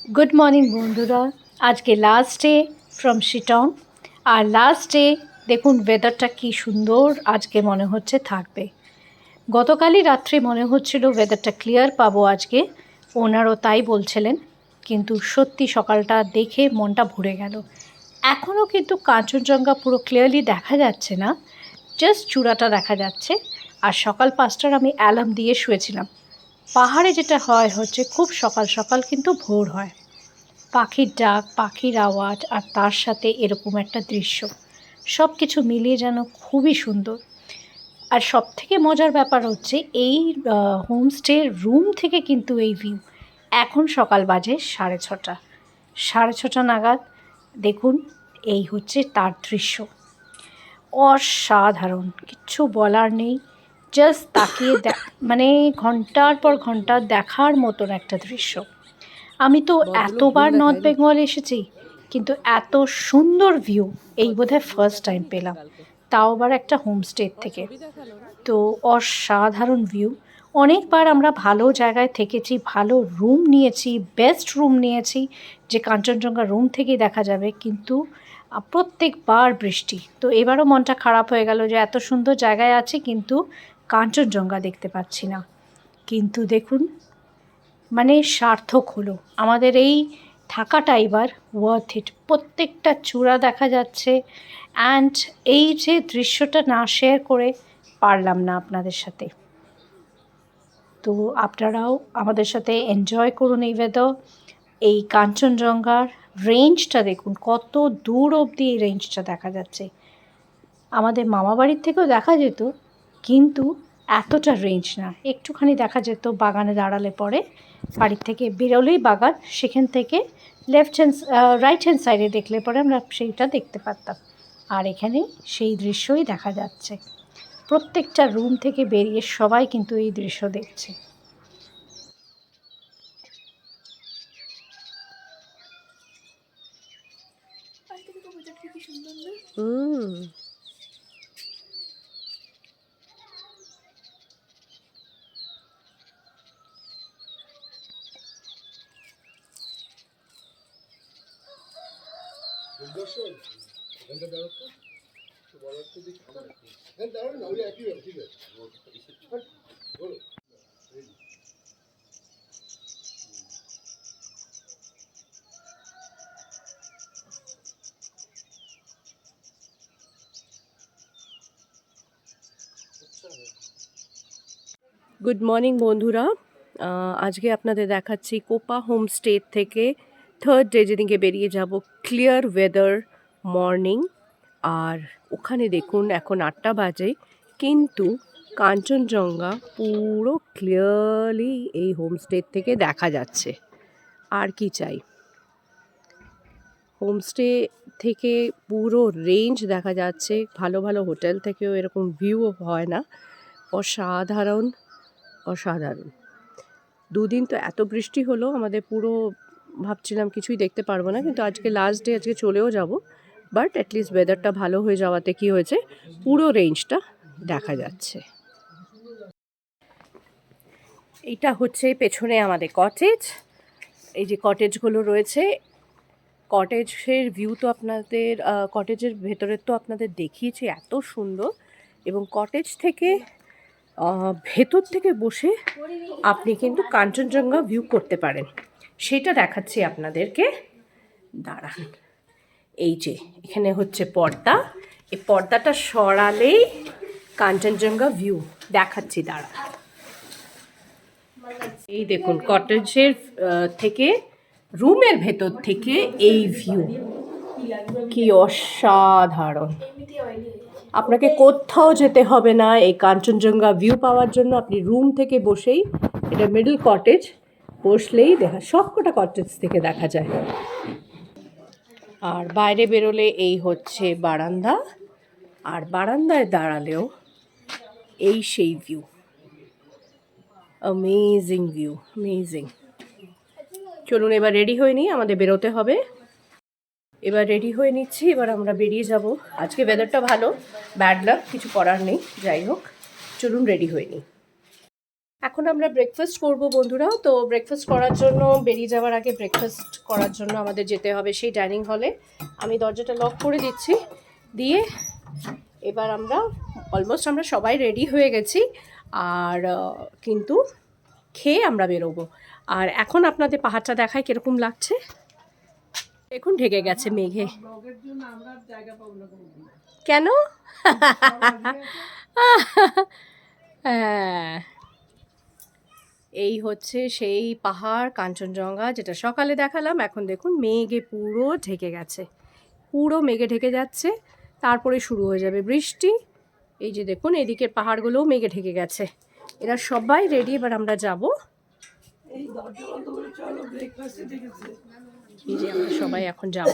Good morning বন্ধুরা, আজকে last day from Sittong. আর লাস্ট ডে দেখুন ওয়েদারটা কি সুন্দর আজকে মনে হচ্ছে থাকবে। গতকালই রাত্রে মনে হচ্ছিল ওয়েদারটা ক্লিয়ার পাবো আজকে, ওনারও তাই বলছিলেন, কিন্তু সত্যি সকালটা দেখে মনটা ভরে গেল। এখনও কিন্তু কাঞ্চনজঙ্ঘা পুরো ক্লিয়ারলি দেখা যাচ্ছে না, জাস্ট চূড়াটা দেখা যাচ্ছে। আর সকাল 5টার আমি অ্যালার্ম দিয়ে শুয়েছিলাম। পাহাড়ে যেটা হয় হচ্ছে খুব সকাল সকাল কিন্তু ভোর হয়, পাখির ডাক, পাখির আওয়াজ, আর তার সাথে এরকম একটা দৃশ্য, সব কিছু মিলিয়ে যেন খুবই সুন্দর। আর সবথেকে মজার ব্যাপার হচ্ছে এই হোমস্টের রুম থেকে কিন্তু এই ভিউ। এখন সকাল বাজে 6:30, 6:30 নাগাদ দেখুন এই হচ্ছে তার দৃশ্য। অসাধারণ, কিচ্ছু বলার নেই, জাস্ট তাকিয়ে মানে ঘন্টার পর ঘন্টা দেখার মতন একটা দৃশ্য। আমি তো এতবার নর্থ বেঙ্গল এসেছি, কিন্তু এত সুন্দর ভিউ এই বোধহয় ফার্স্ট টাইম পেলাম, তাও আবার একটা হোমস্টে থেকে। তো অসাধারণ ভিউ। অনেকবার আমরা ভালো জায়গায় থেকেছি, ভালো রুম নিয়েছি, বেস্ট রুম নিয়েছি যে কাঞ্চনজঙ্ঘা রুম থেকেই দেখা যাবে, কিন্তু প্রত্যেকবার বৃষ্টি। তো এবারও মনটা খারাপ হয়ে গেল যে এত সুন্দর জায়গায় আছি কিন্তু কাঞ্চনজঙ্ঘা দেখতে পাচ্ছি না। কিন্তু দেখুন, মানে সার্থক হলো আমাদের এই থাকাটা, এবার ওয়ার্থ ইট। প্রত্যেকটা চূড়া দেখা যাচ্ছে। অ্যান্ড এই যে দৃশ্যটা না শেয়ার করে পারলাম না আপনাদের সাথে। তো আপনারাও আমাদের সাথে এনজয় করুন এই ওয়েদার। এই কাঞ্চনজঙ্ঘার রেঞ্জটা দেখুন, কত দূর অবধি এই রেঞ্জটা দেখা যাচ্ছে। আমাদের মামাবাড়ির থেকেও দেখা যেত, কিন্তু এতটা রেঞ্জ না, একটুখানি দেখা যেত বাগানে দাঁড়ালে পরে, বাড়ির থেকে বেরোলেই বাগান, সেখান থেকে রাইট হ্যান্ড সাইডে দেখলে পরে আমরা সেইটা দেখতে পারতাম। আর এখানে সেই দৃশ্যই দেখা যাচ্ছে। প্রত্যেকটা রুম থেকে বেরিয়ে সবাই কিন্তু এই দৃশ্য দেখছে। গুড মর্নিং বন্ধুরা, আজকে আপনাদের দেখাচ্ছি কোপা হোমস্টে থেকে থার্ড ডে যেদিনকে বেরিয়ে যাব। Clear weather morning. আর ওখানে দেখুন এখন 8টা বাজে, কিন্তু কাঞ্চনজঙ্ঘা পুরো ক্লিয়ারলি এই হোমস্টে থেকে দেখা যাচ্ছে। আর কি চাই, হোমস্টে থেকে পুরো রেঞ্জ দেখা যাচ্ছে। ভালো ভালো হোটেল থেকেও এরকম ভিউ হয় না। অসাধারণ অসাধারণ। দুদিন তো এত বৃষ্টি হলো, আমাদের পুরো ভাবছিলাম কিছুই দেখতে পারবো না, কিন্তু আজকে লাস্ট ডে, আজকে চলেও যাব। বাট অ্যাটলিস্ট ওয়েদারটা ভালো হয়ে যাওয়াতে কি হয়েছে, পুরো রেঞ্জটা দেখা যাচ্ছে। এইটা হচ্ছে পেছনে আমাদের কটেজ। এই যে কটেজগুলো রয়েছে, কটেজের ভিউ তো আপনাদের, কটেজের ভেতরের তো আপনাদের দেখিয়েছি, এত সুন্দর। এবং কটেজ থেকে ভেতর থেকে বসে আপনি কিন্তু কাঞ্চনজঙ্ঘা ভিউ করতে পারেন, সেটা দেখাচ্ছি আপনাদেরকে। দাঁড়ান, এই যে এখানে হচ্ছে পর্দা, এই পর্দাটা সরালেই কাঞ্চনজঙ্ঘা ভিউ দেখাচ্ছি। দাঁড়ান, এই দেখুন কটেজের থেকে, রুমের ভেতর থেকে এই ভিউ কি অসাধারণ। আপনাকে কোথাও যেতে হবে না এই কাঞ্চনজঙ্ঘা ভিউ পাওয়ার জন্য। আপনি রুম থেকে বসেই, এটা মিডল কটেজ, বসলেই দেখা, সবকটা কটেজ থেকে দেখা যায়। আর বাইরে বেরোলে এই হচ্ছে বারান্দা, আর বারান্দায় দাঁড়ালেও এই সেই ভিউ। Amazing view, amazing. চলুন এবার রেডি হয়ে নিই, আমাদের বেরোতে হবে। এবার রেডি হয়ে নিচ্ছি, এবার আমরা বেরিয়ে যাব। আজকে ওয়েদারটা ভালো, ব্যাড লাক, কিছু করার নেই। যাই হোক, চলুন রেডি হয়ে নিই। এখন আমরা ব্রেকফাস্ট করব বন্ধুরা। তো ব্রেকফাস্ট করার জন্য বেরিয়ে যাওয়ার আগে ব্রেকফাস্ট করার জন্য আমাদের যেতে হবে সেই ডাইনিং হলে। আমি দরজাটা লক করে দিচ্ছি, দিয়ে এবার আমরা অলমোস্ট আমরা সবাই রেডি হয়ে গেছি, আর কিন্তু খেয়ে আমরা বেরোবো। আর এখন আপনাদের পাহাড়টা দেখায় কীরকম লাগছে। এখন ঢেকে গেছে মেঘে। কেন? হ্যাঁ, এই হচ্ছে সেই পাহাড় কাঞ্চনজঙ্ঘা, যেটা সকালে দেখালাম। এখন দেখুন মেঘে পুরো ঢেকে গেছে, পুরো মেঘে ঢেকে যাচ্ছে। তারপরে শুরু হয়ে যাবে বৃষ্টি। এই যে দেখুন এদিকের পাহাড়গুলোও মেঘে ঢেকে গেছে। এরা সবাই রেডি, এবার আমরা যাব। এই যে আমরা সবাই এখন যাব।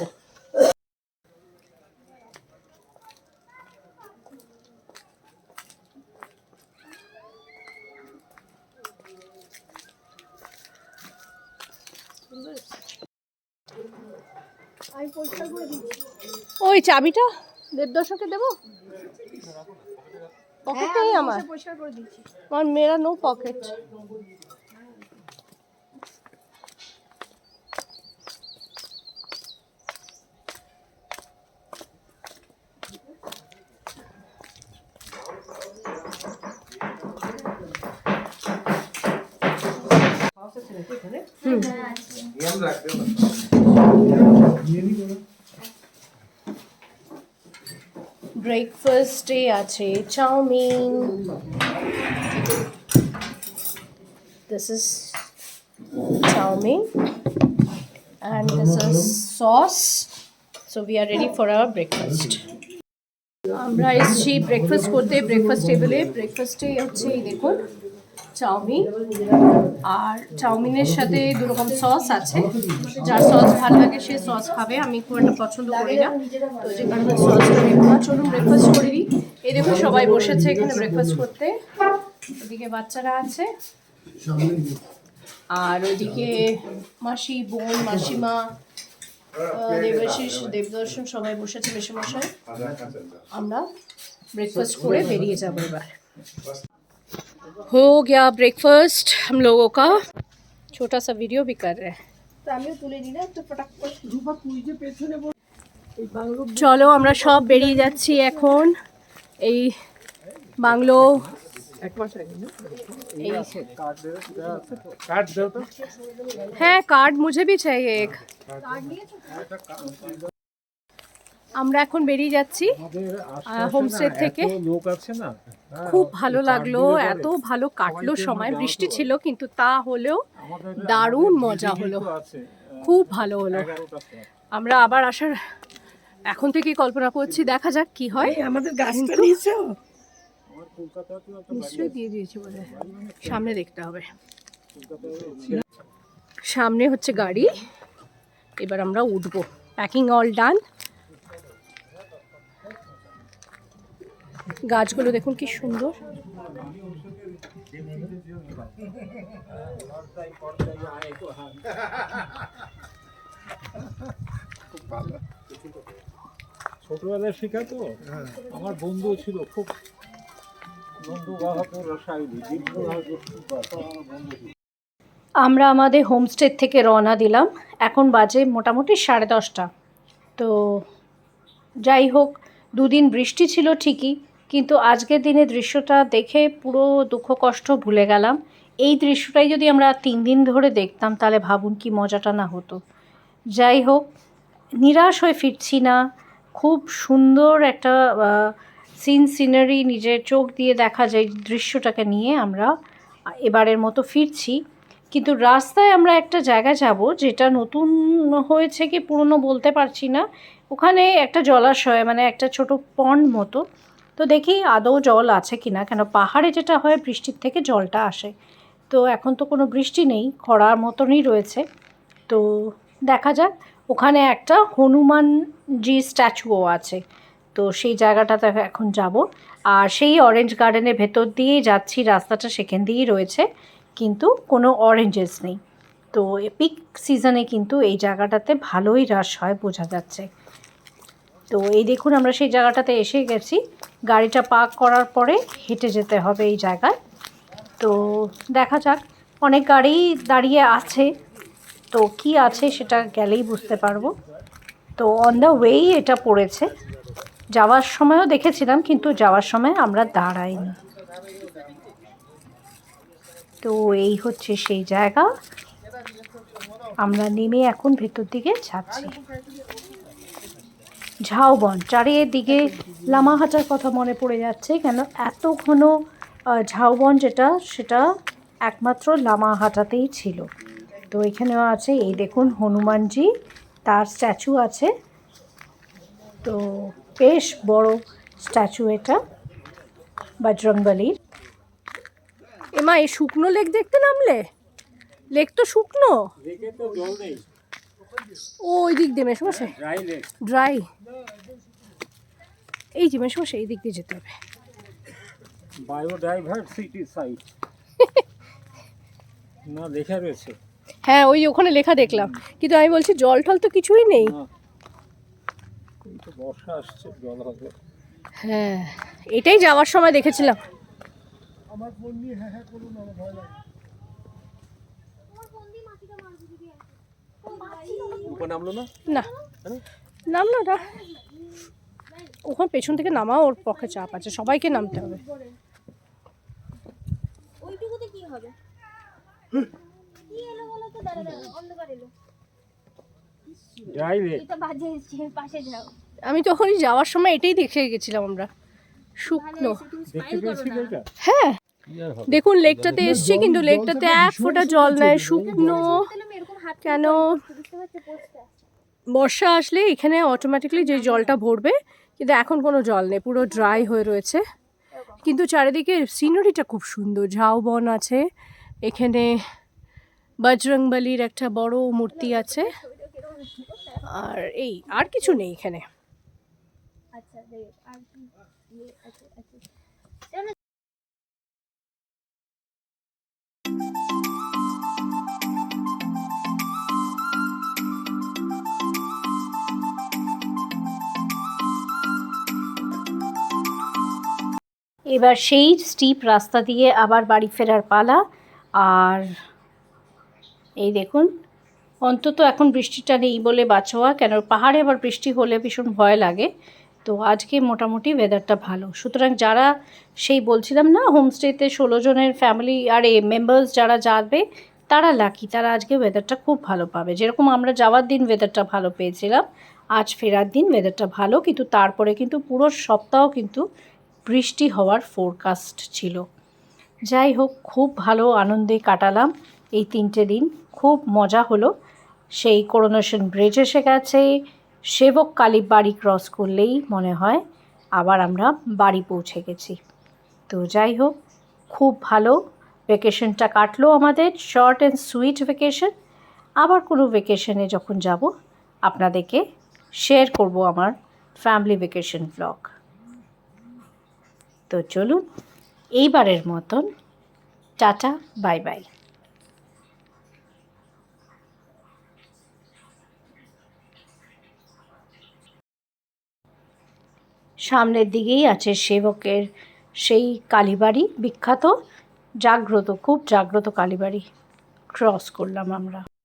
ওই চাবিটা 1.5 দেবো? পকেটেই আমার মেরা নো পকেট। ব্রেকফাস্টে আছে chowmein, this is chowmein and this is sauce, so we are ready for our breakfast. আমরা এসেছি ব্রেকফাস্ট করতে ব্রেকফাস্ট টেবিলে। ব্রেকফাস্টে হচ্ছে এই দেখুন চাউমিন, আর চাউমিনের সাথে 2 রকম সস আছে। যার সস ভালো লাগে সে সস খাবে, আমি খুব একটা পছন্দ করি না, তো যে কারণে সসটা নেব না। চলুন ব্রেকফাস্ট করে দিই। এই দেখুন সবাই বসেছে এখানে ব্রেকফাস্ট করতে। ওদিকে বাচ্চারা আছে, আর ওইদিকে মাসি, বোন, মাসিমা, দেবাশিস, দেবদর্শন সবাই বসেছে মেশামশাই। আমরা ब्रेकफास्ट করে বেরিয়ে যাব এবার। हो गया ब्रेकफास्ट हम लोगों का, छोटा सा वीडियो भी कर रहे हैं। চলো আমরা সব বেরিয়ে যাচ্ছি এখন। এই বাংলো হ্যাঁ, कार्ड मुझे भी चाहिए एक। আমরা এখন বেরিয়ে যাচ্ছি হোমস্টে থেকে। খুব ভালো লাগলো, এত ভালো কাটলো সময়। বৃষ্টি ছিল কিন্তু তা হলেও দারুণ মজা হলো, খুব ভালো হলো। আমরা আবার আসার এখন থেকেই কল্পনা করছি, দেখা যাক কি হয়। আমাদের গাছটা নিশ্চয়ই দিয়ে দিয়েছে বলে, সামনে দেখতে হবে। সামনে হচ্ছে গাড়ি, এবার আমরা উঠবো। Packing all done. গাছগুলো দেখুন কি সুন্দর। ছোটবেলায় শেখা তো, আমার বন্ধু ছিল খুব, বন্ধু বাহাদুর রসায়নী, আমরা আমাদের হোমস্টে থেকে রওনা দিলাম। এখন বাজে মোটামুটি 10:30। তো যাই হোক, 2 দিন বৃষ্টি ছিল ঠিকই, কিন্তু আজকের দিনে দৃশ্যটা দেখে পুরো দুঃখ কষ্ট ভুলে গেলাম। এই দৃশ্যটাই যদি আমরা 3 দিন ধরে দেখতাম তাহলে ভাবুন কি মজাটা না হতো। যাই হোক, নিরাশ হয়ে ফিরছি না। খুব সুন্দর একটা সিনারি নিজের চোখ দিয়ে দেখা যায় দৃশ্যটাকে নিয়ে আমরা এবারের মতো ফিরছি। কিন্তু রাস্তায় আমরা একটা জায়গায় যাব যেটা নতুন হয়েছে কি পুরনো বলতে পারছি না। ওখানে একটা জলাশয়, মানে একটা ছোট পন্ড মতো। তো দেখি আদৌ জল আছে কি না, কেন পাহাড়ে যেটা হয় বৃষ্টির থেকে জলটা আসে। তো এখন তো কোনো বৃষ্টি নেই, খরার মতনই রয়েছে। তো দেখা যাক। ওখানে একটা হনুমানজি স্ট্যাচুও আছে, তো সেই জায়গাটাতে এখন যাব। আর সেই অরেঞ্জ গার্ডেনের ভেতর দিয়েই যাচ্ছি, রাস্তাটা সেখান দিয়েই রয়েছে, কিন্তু কোনো অরেঞ্জেস নেই। তো পিক সিজনে কিন্তু এই জায়গাটাতে ভালোই রাশ হয় বোঝা যাচ্ছে। তো এই দেখুন আমরা সেই জায়গাটাতে এসে গেছি। গাড়িটা পার্ক করার পরে হেঁটে যেতে হবে এই জায়গায়। তো দেখা যাক, অনেক গাড়ি দাঁড়িয়ে আছে, তো কি আছে সেটা গেলেই বুঝতে পারবো। তো অন দ্য ওয়েই এটা পড়েছে, যাওয়ার সময়ও দেখেছিলাম কিন্তু যাওয়ার সময় আমরা দাঁড়াইনি। তো এই হচ্ছে সেই জায়গা, আমরা নেমে এখন ভেতর দিকে যাচ্ছি। ঝাউবন, চারিদিকে লামাহাটার কথা মনে পড়ে যাচ্ছে, কেন এত ঘন ঝাউবন যেটা, সেটা একমাত্র লামাহাটাতেই ছিল। তো এখানেও আছে, এই দেখুন হনুমানজি, তার স্ট্যাচু আছে, তো বেশ বড় স্ট্যাচু এটা বজরংবলীর। এমা, এই শুকনো লেক দেখতে নামলে? লেক তো শুকনো। ও ওই দিক দিয়ে মেশমশাই, ড্রাই। এই যে মেশমশাই, এই দিক দিয়ে যেতে হবে। বায়োডাইভার্সিটি সাইট না লেখা রয়েছে। হ্যাঁ, ওই ওখানে লেখা দেখলাম, কিন্তু আমি বলছি জল টল তো কিছুই নেই। এই তো বর্ষা আসছে, জল হবে। হ্যাঁ, এটাই যাওয়ার সময় দেখেছিলাম। আমার ফোন নিয়ে হ্যাঁ করুন, আমার ভয় লাগে। উপরে নামলো না? না, নামলো না। ওখানে পেছন থেকে নামা ওর পক্ষে চাপ আছে, সবাইকে নামতে হবে। ওইটুকুতে কি হবে? কি এলো বলো তো, দাঁড়া অন্ধকার এলো। যাই রে, এটা বাজে পাশে যাও। আমি তখনই যাওয়ার সময় এটাই দেখে গেছিলাম আমরা, শুকনো। দেখতে পেয়েছিলে এটা? হ্যাঁ, কি আর হবে? দেখুন লেকটাতে এসছি, কিন্তু লেকটাতে এক ফোঁটা জল নাই, শুকনো। কেন? বুঝতে পারছো পোস্টটা? বর্ষা আসলে এখানে অটোমেটিকলি যে জলটা ভরবে, কিন্তু এখন কোনো জল নেই, পুরো ড্রাই হয়ে রয়েছে। কিন্তু চারিদিকে সিনারিটা খুব সুন্দর, ঝাউবন আছে, এখানে বজরংবলীর একটা বড় মূর্তি আছে, আর এই আর কিছু নেই এখানে। আচ্ছা দেখ, আর কি আচ্ছা আচ্ছা। এবার সেই স্টিপ রাস্তা দিয়ে আবার বাড়ি ফেরার পালা। আর এই দেখুন, অন্তত এখন বৃষ্টিটা নেই বলে বাঁচোয়া, কেন পাহাড়ে আবার বৃষ্টি হলে ভীষণ ভয় লাগে। তো আজকে মোটামুটি ওয়েদারটা ভালো, সুতরাং যারা সেই বলছিলাম না হোমস্টেতে 16 জনের ফ্যামিলি আর মেম্বার্স যারা যাবে তারা লাকি, তারা আজকে ওয়েদারটা খুব ভালো পাবে। যেরকম আমরা যাওয়ার দিন ওয়েদারটা ভালো পেয়েছিলাম, আজ ফেরার দিন ওয়েদারটা ভালো, কিন্তু তারপরে কিন্তু পুরো সপ্তাহ কিন্তু বৃষ্টি হওয়ার ফোরকাস্ট ছিল। যাই হোক, খুব ভালো আনন্দে কাটালাম এই 3টে দিন, খুব মজা হলো। সেই করোনেশন ব্রিজ এসে গেছে, সেবক কালী বাড়ি ক্রস করলেই মনে হয় আবার আমরা বাড়ি পৌঁছে গেছি। তো যাই হোক, খুব ভালো ভ্যাকেশনটা কাটলো আমাদের, শর্ট অ্যান্ড সুইট ভ্যাকেশন। আবার কোনো ভ্যাকেশনে যখন যাব আপনাদেরকে শেয়ার করব আমার ফ্যামিলি ভ্যাকেশন ব্লগ। তো চলুন, এইবারের মতন টাটা, বাই বাই। সামনের দিকেই আছে সেবকের সেই কালীবাড়ি, বিখ্যাত, জাগ্রত, খুব জাগ্রত কালীবাড়ি। ক্রস করলাম আমরা।